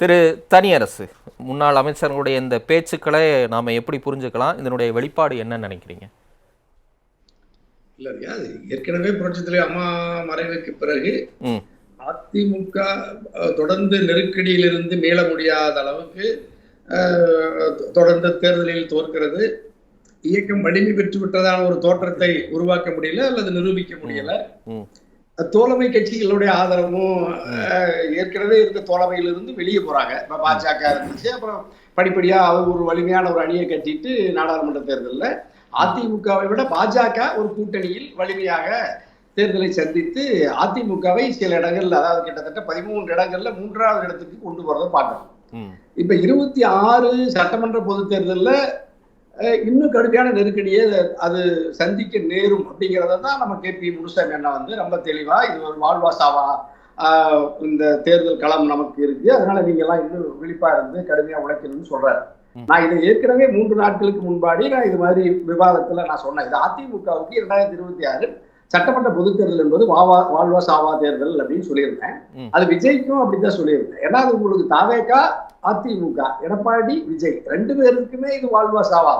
திரு தனியரசு, முன்னாள் அமைச்சர்களுடைய இந்த பேச்சுக்களை நாம எப்படி புரிஞ்சுக்கலாம்? இதனுடைய வெளிப்பாடு என்ன நினைக்கிறீங்க? இல்ல அது ஏற்கனவே புரட்சித் தலைவர் அம்மா மறைவுக்கு பிறகு அதிமுக தொடர்ந்து நெருக்கடியிலிருந்து மீள முடியாத அளவுக்கு தொடர்ந்து தேர்தலில் தோற்கிறது. இயக்கம் வலிமை பெற்று விட்டதான ஒரு தோற்றத்தை உருவாக்க முடியல அல்லது நிரூபிக்க முடியல. தோழமை கட்சிகளுடைய ஆதரவும் ஏற்கனவே இருந்த தோழமையிலிருந்து வெளியே போறாங்க. இப்ப பாஜக இருந்துச்சு, அப்புறம் படிப்படியா அவங்க ஒரு வலிமையான ஒரு அணியை கட்டிட்டு நாடாளுமன்ற தேர்தலில் அதிமுகவை விட பாஜக ஒரு கூட்டணியில் வலிமையாக தேர்தலை சந்தித்து அதிமுகவை சில இடங்கள்ல, அதாவது கிட்டத்தட்ட 13 இடங்கள்ல 3வது இடத்துக்கு கொண்டு போறதை பார்க்கணும். இப்ப 26 சட்டமன்ற பொது தேர்தலில் இன்னும் கடுமையான நெருக்கடியை அது சந்திக்க நேரும் அப்படிங்கிறத தான் நம்ம KP முனுசாமி அண்ணா ரொம்ப தெளிவா, இது ஒரு வாழ்வாசாவா இந்த தேர்தல் களம் நமக்கு இருக்கு, அதனால நீங்க எல்லாம் இன்னும் விழிப்பா இருந்து கடுமையா உழைக்கணும்னு சொல்றாரு. நான் இதை ஏற்கனவே 3 நாட்களுக்கு முன்பாடி நான் இது மாதிரி விவாதத்துல நான் சொன்னேன். இது அதிமுகவுக்கு 2026 சட்டமன்ற பொது தேர்தல் என்பது வாழ்வா சாவா தேர்தல் அப்படின்னு சொல்லியிருந்தேன். அது விஜய்க்கும் அப்படித்தான் சொல்லியிருந்தேன். ஏன்னா அது உங்களுக்கு தாவேகா, அதிமுக, எடப்பாடி, விஜய் 2 பேருக்குமே இது வாழ்வா சாவா.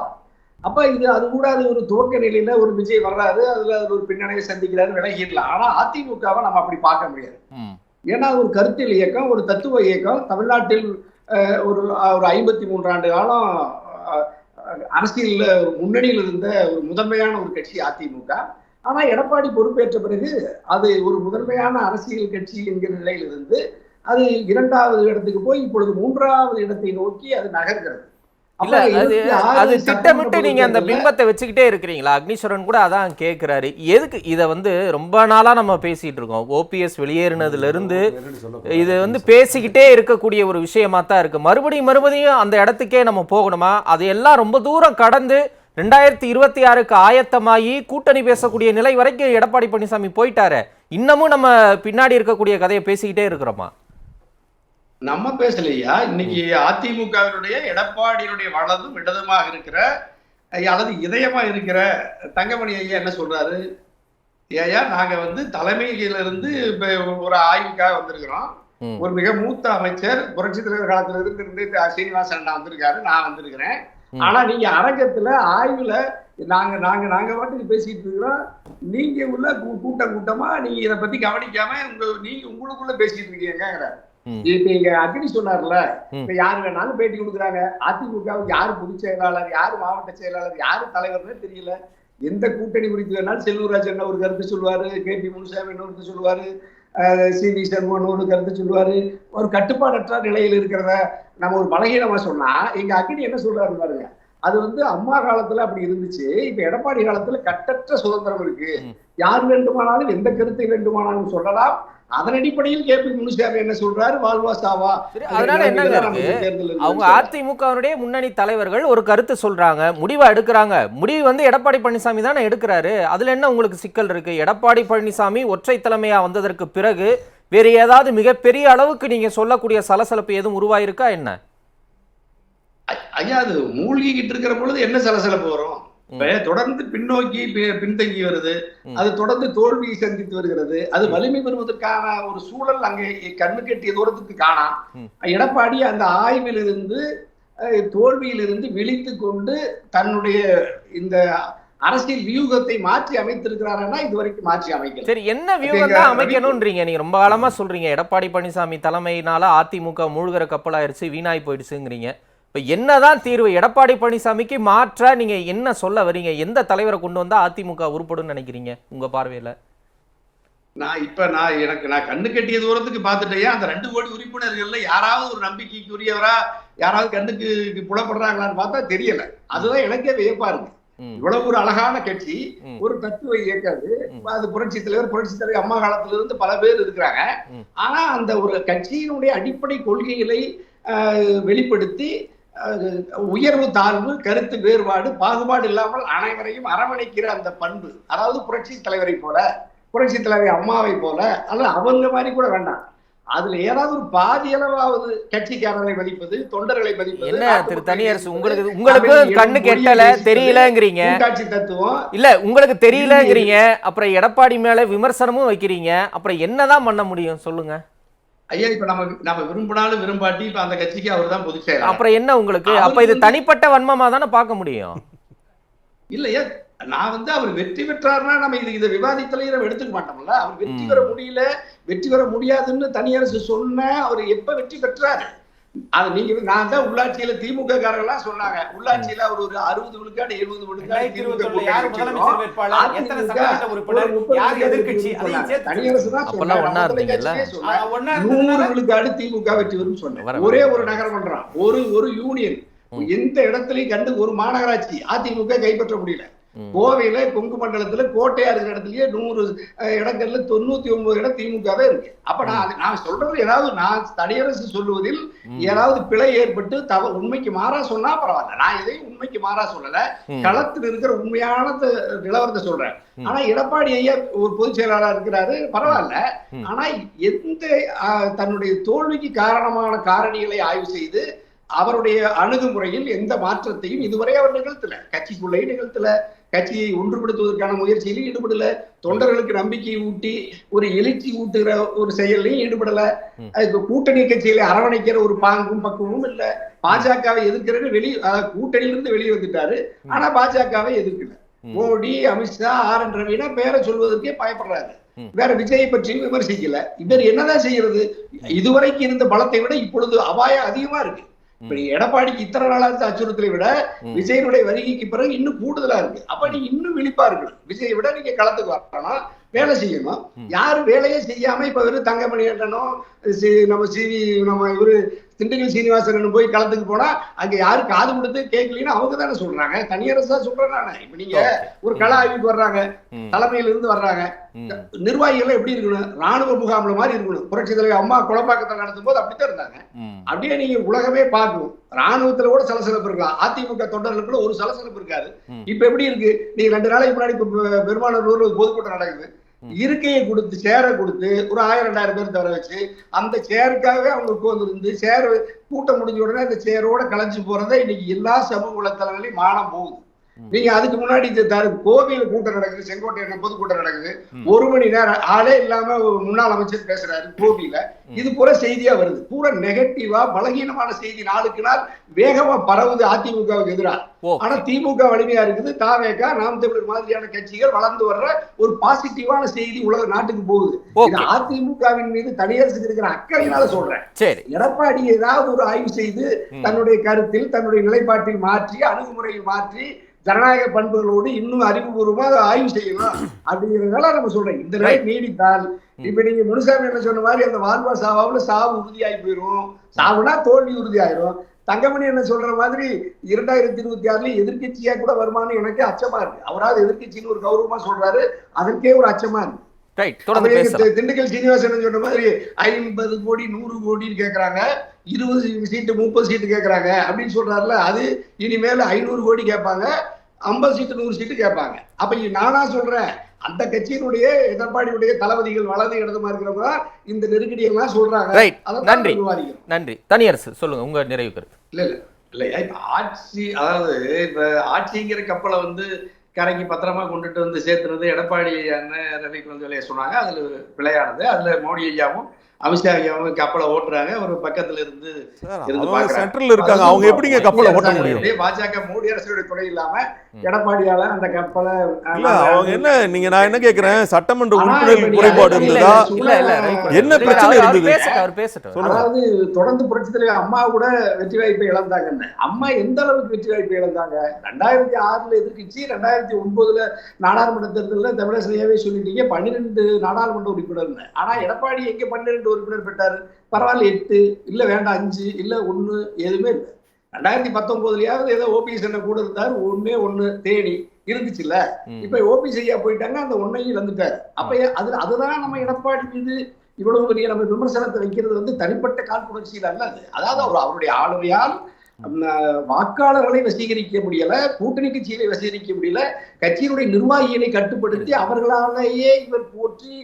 அப்ப இது அது கூட அது ஒரு துவக்க நிலையில ஒரு விஜய் வர்றாரு, அதுல ஒரு பின்னணியை சந்திக்கிறாரு, விலகிடலாம். ஆனா அதிமுகவை நம்ம அப்படி பார்க்க முடியாது. ஏன்னா ஒரு கருத்தியல் இயக்கம், ஒரு தத்துவ இயக்கம், தமிழ்நாட்டில் ஒரு 53 ஆண்டு காலம் அரசியல் முன்னணியில் இருந்த ஒரு முதன்மையான ஒரு கட்சி அதிமுக. ஆனா எடப்பாடி பொறுப்பேற்ற பிறகு அது ஒரு முதன்மையான அரசியல் கட்சி என்கிற நிலையில் இருந்து அது 2வது இடத்துக்கு போய் இப்பொழுது 3வது இடத்தை நோக்கி அது நகர்கிறது. இல்ல அது திட்டமிட்டு நீங்க அந்த பிம்பத்தை வச்சுக்கிட்டே இருக்கிறீங்களா? அக்னீஸ்வரன் கூட அதான் கேட்கிறாரு. எதுக்கு இதை ரொம்ப நாளா நம்ம பேசிட்டு இருக்கோம். OPS வெளியேறினதுல இருந்து இது பேசிக்கிட்டே இருக்கக்கூடிய ஒரு விஷயமா தான் இருக்கு. மறுபடியும் அந்த இடத்துக்கே நம்ம போகணுமா? அதையெல்லாம் ரொம்ப தூரம் கடந்து 2026க்கு ஆயத்தமாகி கூட்டணி பேசக்கூடிய நிலை வரைக்கும் எடப்பாடி பழனிசாமி போயிட்டாரு. இன்னமும் நம்ம பின்னாடி இருக்கக்கூடிய கதையை பேசிக்கிட்டே இருக்கிறோமா? நம்ம பேசலையா? இன்னைக்கு அதிமுகவினுடைய எடப்பாடியினுடைய வலதும் இடதுமாக இருக்கிற அல்லது இதயமா இருக்கிற தங்கமணி ஐயா என்ன சொல்றாரு? ஐயா நாங்க தலைமையிலிருந்து ஒரு ஆய்வுக்காக வந்திருக்கிறோம். ஒரு மிக மூத்த அமைச்சர் புரட்சித் தலைவர் காலத்துல இருந்து சீனிவாசன் அண்ணா வந்திருக்காரு, நான் வந்திருக்கிறேன். ஆனா நீங்க அரங்கத்துல ஆய்வுல நாங்க நாங்க நாங்க பாட்டுக்கு பேசிட்டு இருக்கிறோம். நீங்க உள்ள கூட்டமா நீங்க இதை பத்தி கவனிக்காம நீங்க உங்களுக்குள்ள பேசிட்டு இருக்கீங்க. இப்ப அக்னி சொன்னார்ல, இப்ப யாரு வேணாலும் பேட்டி கொடுக்குறாங்க. அதிமுகவுக்கு யாரு பொதுச் செயலாளர், யாரு மாவட்ட செயலாளர், யாரு தலைவர்னு தெரியல. எந்த கூட்டணி குறித்து வேணாலும் செல்லூர்ராஜ் என்ன ஒரு கருத்து சொல்லுவாரு, KP முனுசாமி என்ன ஒரு சொல்லுவாரு, CV சண்முகன் ஒரு கருத்து சொல்லுவாரு. ஒரு கட்டுப்பாடற்ற நிலையில் இருக்கிறத நம்ம ஒரு பலகீனமா சொன்னா எங்க அக்னி என்ன சொல்றாரு பாருங்க. அது அம்மா காலத்துல அப்படி இருந்துச்சு. இப்ப எடப்பாடி காலத்துல கட்டற்ற சுதந்திரம் இருக்கு. யார் வேண்டுமானாலும் எந்த கருத்தை வேண்டுமானாலும் சொல்லலாம். அதன் அடிப்படையில் KP முனுசாமி என்ன சொல்றாரு, வாழ்வா சாவா. அதனால என்னங்க இருக்கு, அவங்க அதிமுகவுடைய முன்னணி தலைவர்கள் ஒரு கருத்து சொல்றாங்க, முடிவா எடுக்கிறாங்க. முடிவு எடப்பாடி பழனிசாமி தானே எடுக்கிறாரு. அதுல என்ன உங்களுக்கு சிக்கல் இருக்கு? எடப்பாடி பழனிசாமி ஒற்றை தலைமையா வந்ததற்கு பிறகு வேற ஏதாவது மிகப்பெரிய அளவுக்கு நீங்க சொல்லக்கூடிய சலசலப்பு எதுவும் உருவாயிருக்கா என்ன? ஐயா அது மூழ்கிக்கிட்டு இருக்கிற பொழுது என்ன சலசலப்பு வரும்? தொடர்ந்து பின்னோக்கி பின்தங்கி வருது. அது தொடர்ந்து தோல்வியை சந்தித்து வருகிறது. அது வலிமை பெறுவதற்கான ஒரு சூழல் அங்கே கண்ணு கெட்டிய தூரத்துக்கு காணாம். எடப்பாடி அந்த ஆய்விலிருந்து தோல்வியிலிருந்து விழித்து கொண்டு தன்னுடைய இந்த அரசியல் வியூகத்தை மாற்றி அமைத்திருக்கிறாருன்னா இதுவரைக்கும் மாற்றி அமைக்கல. சரி, என்ன வியூகம் தான் அமைக்கணும்ன்றீங்க? நீங்க ரொம்ப காலமா சொல்றீங்க எடப்பாடி பழனிசாமி தலைமையினால அதிமுக மூழ்கிற கப்பலாயிருச்சு, வீணாய் போயிடுச்சுங்கிறீங்க. இப்ப என்னதான் தீர்வு? எடப்பாடி பழனிசாமிக்கு மாற்ற நீங்க என்ன சொல்ல வரீங்க? எந்த தலைவரை கொண்டு வந்தா அதிமுக உருப்படும் நினைக்கிறீங்க உங்க பார்வையில? நான் கண்ணு கட்டிய தூரத்துக்கு பார்த்துட்டேன். அந்த 2 கோடி உறுப்பினர்கள்ல யாராவது ஒரு நம்பிக்கைக்குரியவரா யாராவது கண்ணுக்கு புலப்படுறாங்களான்னு பார்த்தா தெரியல. அதுதான் எனக்கே வியப்பா இருக்கு. இவ்வளவு ஒரு அழகான கட்சி, ஒரு தத்துவ இயக்காது. அது புரட்சி தலைவர் அம்மா காலத்துல இருந்து பல பேர் இருக்கிறாங்க. ஆனா அந்த ஒரு கட்சியினுடைய அடிப்படை கொள்கைகளை வெளிப்படுத்தி உயர்வு தாழ்வு கருத்து வேறுபாடு பாகுபாடு இல்லாமல் அனைவரையும் அரவணைக்கிற அந்த பண்பு, அதாவது புரட்சி தலைவரை போல, புரட்சி தலைவர் அம்மாவை போல, அல்ல அவங்க மாதிரி கூட வேண்டாம், அதுல ஏதாவது ஒரு பாதி அளவாவது கட்சிக்காரர்களை மதிப்பது, தொண்டர்களை மதிப்பது. என்ன திரு தனியரசு, உங்களுக்கு கண்ணு கெட்டல தெரியலங்கிறீங்க, கூட்டாட்சி தத்துவம் இல்ல உங்களுக்கு தெரியலங்கிறீங்க, அப்புறம் எடப்பாடி மேல விமர்சனமும் வைக்கிறீங்க, அப்புறம் என்னதான் பண்ண முடியும் சொல்லுங்க? ஐயா இப்ப நம்ம விரும்பினாலும் விரும்பாட்டி இப்ப அந்த கட்சிக்கு அவர் தான் பொதுச் செயலாளர். அப்புறம் என்ன உங்களுக்கு? அப்ப இது தனிப்பட்ட வன்மமா தானே பார்க்க முடியும். இல்லையா, நான் அவர் வெற்றி பெற்றாருன்னா நம்ம இதை விவாதித்தலையும் நம்ம எடுத்துக்க மாட்டோம்ல. அவர் வெற்றி பெற முடியல, வெற்றி பெற முடியாதுன்னு தனியரசு சொன்ன அவர் எப்ப வெற்றி பெற்றாரு? அது நீங்க நான் தான் உள்ளாட்சியில திமுக காரங்களாம் சொன்னாங்க, உள்ளாட்சியில அவர் ஒரு 60 விழுக்காடு 70 விழுக்காடு தனியரசு தான் சொன்னாங்க. 100 விழுக்காடு திமுக வெற்றி வரும்னு சொன்னேன். ஒரே ஒரு நகரமன்றம், ஒரு யூனியன் எந்த இடத்துலயும் கண்டு ஒரு மாநகராட்சி அதிமுக கைப்பற்ற முடியல. கோவையில கொங்கு மண்டலத்துல கோட்டையா இருக்கிற இடத்துலயே 100 இடங்கள்ல 99 இடம் திமுக தான் இருக்கு. அப்ப நான் சொல்றது ஏதாவது நான் தனியரசு சொல்லுவதில் ஏதாவது பிழை ஏற்பட்டு உண்மைக்கு மாறா சொன்னா பரவாயில்ல. நான் எதையும் உண்மைக்கு மாறா சொல்லல, களத்தில் இருக்கிற உண்மையான நிலவரத்தை சொல்றேன். ஆனா எடப்பாடி ஐயா ஒரு பொதுச் செயலாளர் இருக்கிறாரு, பரவாயில்ல. ஆனா எந்த தன்னுடைய தோல்விக்கு காரணமான காரணிகளை ஆய்வு செய்து அவருடைய அணுகுமுறையில் எந்த மாற்றத்தையும் இதுவரை அவர் நிகழ்த்தல. கட்சிக்குள்ளே நிகழ்த்தல, கட்சியை ஒன்றுபடுத்துவதற்கான முயற்சியிலும் ஈடுபடல, தொண்டர்களுக்கு நம்பிக்கை ஊட்டி ஒரு எழுச்சி ஊட்டுகிற ஒரு செயலையும் ஈடுபடல. கூட்டணி கட்சிகளை அரவணைக்கிற ஒரு பாங்கும் பக்குவமும் இல்ல. பாஜகவை எதிர்க்கிறது கூட்டணியிலிருந்து வெளியே வந்துட்டாரு, ஆனா பாஜகவை எதிர்க்கல. மோடி, அமித்ஷா, RN ரவினா பேரை சொல்வதற்கே பயப்படுறாரு. வேற விஜயை பற்றியும் விமர்சிக்கல. இவர் என்னதான் செய்யறது? இதுவரைக்கும் இருந்த பலத்தை விட இப்பொழுது அபாயம் அதிகமா இருக்கு. இப்ப நீங்க எடப்பாடிக்கு இத்தனை நாளாக அச்சுறுத்தலை விட விஜயனுடைய வருகைக்கு பிறகு இன்னும் கூடுதலா இருக்கு. அப்ப நீங்க இன்னும் விழிப்பா இருக்கணும். விஜயை விட நீங்க களத்துக்கு வரணும், வேலை செய்யணும். யாரும் வேலையே செய்யாம இப்ப வெறும் தங்கமணி அண்ணனும் நம்ம இவரு திண்டுக்கல் சீனிவாசன் போய் களத்துக்கு போனா அங்க யாரும் காது கொடுத்து கேட்கலன்னு அவங்க தானே சொல்றாங்க. தனியரசா சொல்றாங்க. இப்ப நீங்க ஒரு கள ஆய்வுக்கு வர்றாங்க, தலைமையில இருந்து வர்றாங்க, நிர்வாகிகள் எப்படி இருக்கணும்? ராணுவ முகாம்ல மாதிரி இருக்கணும். புரட்சி தலைவர் அம்மா குளப்பாக்கத்தில் நடத்தும் போது அப்படித்தான் இருந்தாங்க. அப்படியே நீங்க உலகமே பார்க்கணும். ராணுவத்துல கூட சலசலப்பு இருக்கலாம், அதிமுக தொண்டர்களுக்குள்ள ஒரு சலசலப்பு இருக்காது. இப்ப எப்படி இருக்கு? நீங்க 2 நாளைக்கு முன்னாடி பெருமானூர்ல ஒரு பொதுக்கூட்டம் நடக்குது. இருக்கையை கொடுத்து சேரை கொடுத்து ஒரு 1000-2000 பேர் தர வச்சு அந்த சேருக்காகவே அவங்க உட்கார்ந்து சேர் கூட்டம் முடிஞ்ச உடனே அந்த சேரோட கலைஞ்சு போறதை இன்னைக்கு எல்லா சமூக வலைத்தளங்களையும் மானம் போகுது. நீங்க அதுக்கு முன்னாடி கோவையில கூட்டம் நடக்குது, செங்கோட்டை பொதுக்கூட்டம் நடக்குது, 1 மணி நேரம் ஆளே இல்லாம முன்னாள் அமைச்சர் பேசுறாரு கோவையில. இது பூரா செய்தியா வருது, பூரா நெகட்டிவா பலகீனமான செய்தி நாளுக்கு நாள் வேகமா பரவுது அதிமுகவுக்கு எதிராக. ஆனா திமுக வலிமையா இருக்குது. தாவேகா, நாம் தமிழர் மாதிரியான கட்சிகள் வளர்ந்து வர்ற ஒரு பாசிட்டிவான செய்தி உலக நாட்டுக்கு போகுது. அதிமுகவின் மீது தனியரசுக்கு இருக்கிற அக்கறையினால சொல்றேன். எடப்பாடி ஏதாவது ஒரு ஆய்வு செய்து தன்னுடைய கருத்தில் தன்னுடைய நிலைப்பாட்டில் மாற்றி அணுகுமுறையில் மாற்றி ஜனநாயக பண்புகளோடு இன்னும் அறிவுபூர்வமா அதை ஆய்வு செய்யணும் அப்படிங்கிறதுனால நம்ம சொல்றேன். இந்த நிலை நீடித்தால் இப்ப நீங்க முனுசாமி என்ன சொன்ன மாதிரி அந்த வாழ்வா சாவாவில் சாவு உறுதியாகி போயிடும். சாவுனா தோல்வி உறுதியாயிரும். தங்கமணி என்ன சொல்ற மாதிரி 2026 எதிர்கட்சியா கூட வருமானு எனக்கு அச்சமா இருக்கு. அவராவது எதிர்கட்சின்னு ஒரு கௌரவமா சொல்றாரு, அதற்கே ஒரு அச்சமா இருக்கு. திண்டுக்கல் சீனிவாசன் சொன்ன மாதிரி 50 கோடி 100 கோடின்னு கேக்குறாங்க, 20 சீட்டு 30 சீட்டு கேக்குறாங்க அப்படின்னு சொல்றாருல. அது இனிமேல் 500 கோடி கேட்பாங்க, 50 சீட்டு 100 சீட்டு கேட்பாங்க. அப்ப நானா சொல்றேன், அந்த கட்சியினுடைய எடப்பாடியுடைய தளபதிகள் வலது இடதுமா இருக்கிறவங்க இந்த நெருக்கடியெல்லாம் சொல்றாங்க. நன்றி நன்றி. தனியரசு சொல்லுங்க உங்க நிறைவு கருத்து. இல்ல இப்ப ஆட்சி, அதாவது இப்ப ஆட்சிங்கிற கப்பலை கரைக்கு பத்திரமா கொண்டுட்டு சேர்த்துறது எடப்பாடி அண்ணன் ரவி குழந்தைய சொன்னாங்க. அதுல பிழையானது. அதுல மோடி ஐயாவும் அமித்ஷா ஐயாவும் கப்பலை ஓட்டுறாங்க. ஒரு பக்கத்துல இருந்து சென்ட்ரல் இருக்காங்க, அவங்க எப்படிங்க கப்பலை ஓட்ட முடியும்? பாஜக மோடி அரசுடைய துணை இல்லாம எடப்பாடியால அந்த கப்பலை அவங்க என்ன நீங்க நான் என்ன கேக்குறேன், சட்டமன்ற உறுப்பினர் குறைபாடு இருந்ததா, என்ன பிரச்சனை இருந்தது? அதாவது தொடர்ந்து புரட்சி தலைவர் அம்மா கூட வெற்றி வாய்ப்பை இழந்தாங்க. அம்மா எந்த அளவுக்கு வெற்றி வாய்ப்பை இழந்தாங்க? 2006 எதிர்கட்சி, 2009 நாடாளுமன்ற தேர்தலில் தமிழரசையாவே சொல்லிட்டீங்க 12 நாடாளுமன்ற உறுப்பினர். ஆனா எடப்பாடி எங்க 12 உறுப்பினர் பெற்றாரு? பரவாயில்ல 8, இல்ல வேண்டாம் 5, இல்ல 1, எதுவுமே இல்லை. 2019 ஏதோ ஓபிஎஸ் என்ன கூட இருந்தாரு, 1 தேனி இருந்துச்சுல்ல. இப்ப ஓபிஎஸ் ஐயா போயிட்டாங்க, அந்த 1ஐயும் இழந்துட்டாரு. அப்ப அதுதான் நம்ம எடப்பாடி மீது இவ்வளவு பெரிய நம்ம விமர்சனத்தை வைக்கிறது தனிப்பட்ட காழ்ப்புணர்ச்சியில் அல்ல. அதாவது அவருடைய ஆளுமையால் வாக்காளர்களை வசீகரிக்க முடியல, கூட்டணி கட்சிகளை வசீகரிக்க முடியல, கட்சியினுடைய நிர்வாகிகளை கட்டுப்படுத்தி அவர்களாலேயே இவர் போற்றி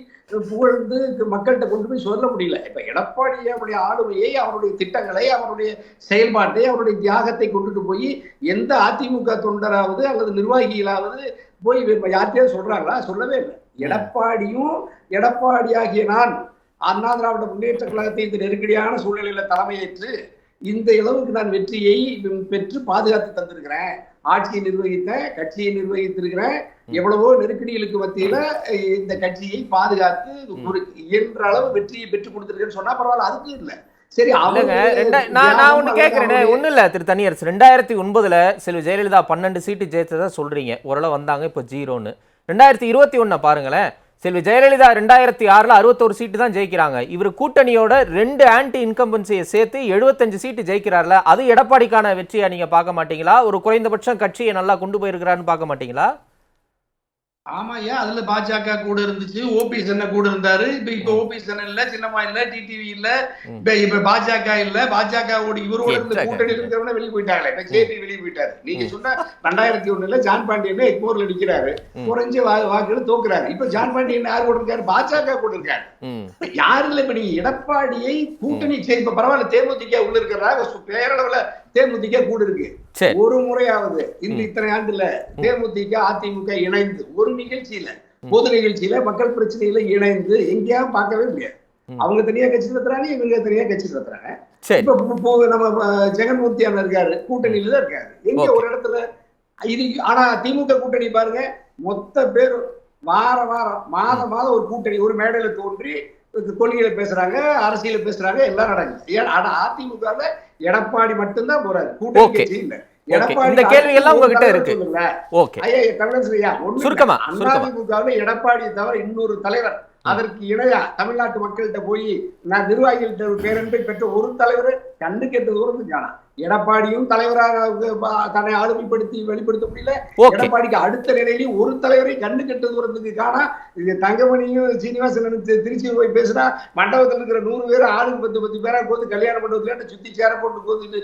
புகழ்ந்து மக்கள்கிட்ட கொண்டு போய் சொல்ல முடியல. இப்ப எடப்பாடியுடைய ஆளுமையை, அவருடைய திட்டங்களை, அவருடைய செயல்பாட்டை, அவருடைய தியாகத்தை கொண்டுட்டு போய் எந்த அதிமுக தொண்டராவது அல்லது நிர்வாகிகளாவது போய் யார்கிட்டயாவது சொல்றாங்களா? சொல்லவே இல்லை. எடப்பாடியும் எடப்பாடியாகிய நான் அண்ணா திராவிட முன்னேற்ற கழகத்தை இந்த நெருக்கடியான சூழ்நிலையில தலைமையேற்று இந்த அளவுக்கு நான் வெற்றியை பெற்று பாதுகாத்து தந்திருக்கிறேன். ஆட்சியை நிர்வகித்தேன், கட்சியை நிர்வகித்திருக்கிறேன். எவ்வளவோ நெருக்கடிகளுக்கு மத்தியில இந்த கட்சியை பாதுகாத்து ஒரு இயன்ற அளவு வெற்றியை பெற்றுக் கொடுத்திருக்கேன்னு சொன்னா பரவாயில்ல, அதுக்கு இல்ல. சரி, நான் ஒண்ணு கேட்கிறேன். ஒண்ணு இல்ல திரு தனியரசு, 2009 செல்வி ஜெயலலிதா 12 சீட்டு ஜெயித்ததா சொல்றீங்க. ஓரளவு வந்தாங்க, இப்ப 0ன்னு. 2021 பாருங்களேன், செல்வி ஜெயலலிதா 2006ல் 61 சீட்டு தான் ஜெயிக்கிறாங்க. இவர் கூட்டணியோட 2 ஆன்டி இன்கம்பன்சியை சேர்த்து 75 சீட்டு ஜெயிக்கிறார்ல, அது எடப்பாடிக்கான வெற்றியா நீங்க பார்க்க மாட்டீங்களா? ஒரு குறைந்தபட்சம் கட்சியை நல்லா கொண்டு போயிருக்கிறான்னு பார்க்க மாட்டீங்களா? ஆமா, ஏன் அதுல பாஜக கூட இருந்துச்சு, ஓபிஎஸ் என்ன கூட இருந்தாரு. இப்ப ஓபிஎஸ் இல்ல, சின்னம்மா இல்ல, டிடிவி இல்ல, இப்ப பாஜக இல்ல. பாஜக இவரோட இருந்த கூட்டணி இருக்கிறவங்க வெளியே போயிட்டாங்களே. இப்ப ஜேபி வெளியே போயிட்டாரு. நீங்க சொன்ன 2001 ஜான் பாண்டியன் எக்மோர்ல நிக்கிறாரு, குறைஞ்ச வாக்குகள் தோக்குறாரு. இப்ப ஜான் பாண்டியன் யார் கூட இருக்காரு? பாஜக கூட இருக்காரு. யாரு இல்ல. இப்ப நீங்க எடப்பாடியை கூட்டணி இப்ப பரவாயில்ல, தேமுதிக உள்ள இருக்கிறதா பேரளவுல தேமுதிக கூட இருக்கு. ஒரு முறையாவது இந்த இத்தனை ஆண்டுல தேமுதிக அதிமுக இணைந்து ஒரு நிகழ்ச்சியில, பொது நிகழ்ச்சியில, மக்கள் பிரச்சனையில இணைந்து எங்கேயாவது பார்க்கவே முடியாது. அவங்க தனியா கட்சி நடத்துறாங்க, இவங்க தனியா கட்சி நடத்துறாங்க. இப்ப நம்ம ஜெகன்மூர்த்தி அண்ணன் இருக்காரு, கூட்டணியில தான் இருக்காரு. எங்க ஒரு இடத்துல இது. ஆனா திமுக கூட்டணி பாருங்க, மொத்த பேர் வாரம் மாதம் ஒரு கூட்டணி ஒரு மேடையில தோன்றி கொள்கையில பேசுறாங்க, அரசியல பேசுறாங்க, எல்லாம் நடக்குது. ஆனா அதிமுக எடப்பாடி மட்டும்தான் போறாரு, கூட்டணி கட்சி இல்ல. இந்த கேள்வி எல்லாம் உங்ககிட்ட இருக்கு. ஓகே ஐயா, சுருக்கமா அதிமுகவில் எடப்பாடியை தவிர இன்னொரு தலைவர் அதற்கு இணையா தமிழ்நாட்டு மக்கள்கிட்ட போய் நான் நிர்வாகிகள்கிட்ட பேரன்பை பெற்ற ஒரு தலைவர் கண்டு கேட்ட தூரத்துக்கு காணா. எடப்பாடியும் தலைவராக தன்னை ஆளுமைப்படுத்தி வெளிப்படுத்த முடியல. எடப்பாடிக்கு அடுத்த நிலையிலையும் ஒரு தலைவரை கண்டு கெட்ட தூரத்துக்கு காணா. இது தங்கமணியும் சீனிவாசன் திருச்சி போய் பேசுனா மண்டபத்தில் இருக்கிற 100 பேர் ஆளுக்கு 10 பேரா போது கல்யாண மண்டபத்துல சுத்தி சேர போட்டு போது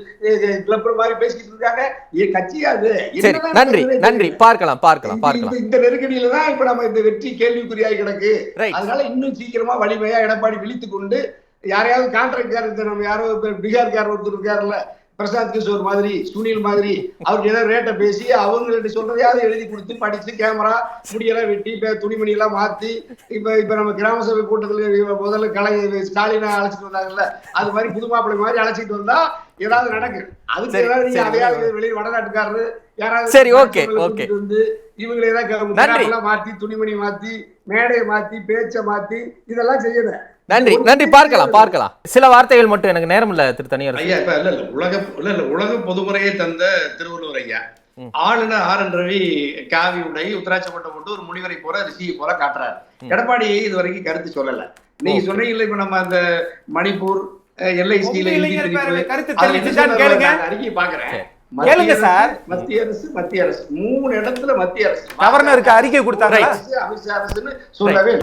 கிளப் மாதிரி பேசிட்டு இருக்காங்க. கட்சியாது. நன்றி. பார்க்கலாம். இந்த நெருக்கடியில தான் இப்ப நம்ம இந்த வெற்றி கேள்விக்குறியாகி கிடக்கு. அதனால இன்னும் சீக்கிரமா வலிமையா எடப்பாடி விழித்துக் கொண்டு யாரையாவது கான்ட்ராக்ட், நம்ம யாரோ பீகார்காரர் ஒருத்தர் இருக்காருல்ல, பிரசாத் கிஷோர் மாதிரி, சுனில் மாதிரி, அவருக்கு ஏதாவது ரேட்டை பேசி அவங்கள்ட்ட சொல்றதையாவது எழுதி கொடுத்து படிச்சு கேமரா முடியெல்லாம் வெட்டி துணிமணி எல்லாம் மாத்தி இப்ப நம்ம கிராம சபை கூட்டத்துல முதல்ல ஸ்டாலினை அழைச்சிட்டு வந்தாங்கல்ல, அது மாதிரி புது மாப்பிள்ளை மாதிரி அழைச்சிட்டு வந்தா ஏதாவது நடக்குது. அதுக்கு ஏதாவது நீங்க அதையாவது வெளியே வடநாட்டுக்காரரு யாராவது வந்து இவங்களை ஏதாவது மாத்தி துணிமணி மாத்தி மேடையை மாத்தி பேச்சை மாத்தி இதெல்லாம் செய்யணும். நன்றி. பார்க்கலாம். சில வார்த்தைகள் மட்டும், எனக்கு நேரம் இல்ல திரு தனியார் ஐயா. இப்ப உலக பொதுமுறையை தந்த திருவள்ளுவர் ஐயா, ஆளுநர் ஆர் என் ரவி காவி உடை உத்தராட்சப்பட்ட போட்டு ஒரு முனிவரை போல ரிஷியை போல காட்டுறாரு. எடப்பாடி இது வரைக்கும் கருத்து சொல்லல. நீங்க சொன்னீங்கல்ல, இப்ப நம்ம அந்த மணிப்பூர் எல்ஐசியில அறிக்கை பாக்குறேன். மத்திய அரசு 3 இடத்துல மத்திய அரசு கவர்னருக்கு அறிக்கை கொடுத்தாங்க. அமித்ஷா அரசுன்னு சொல்லவே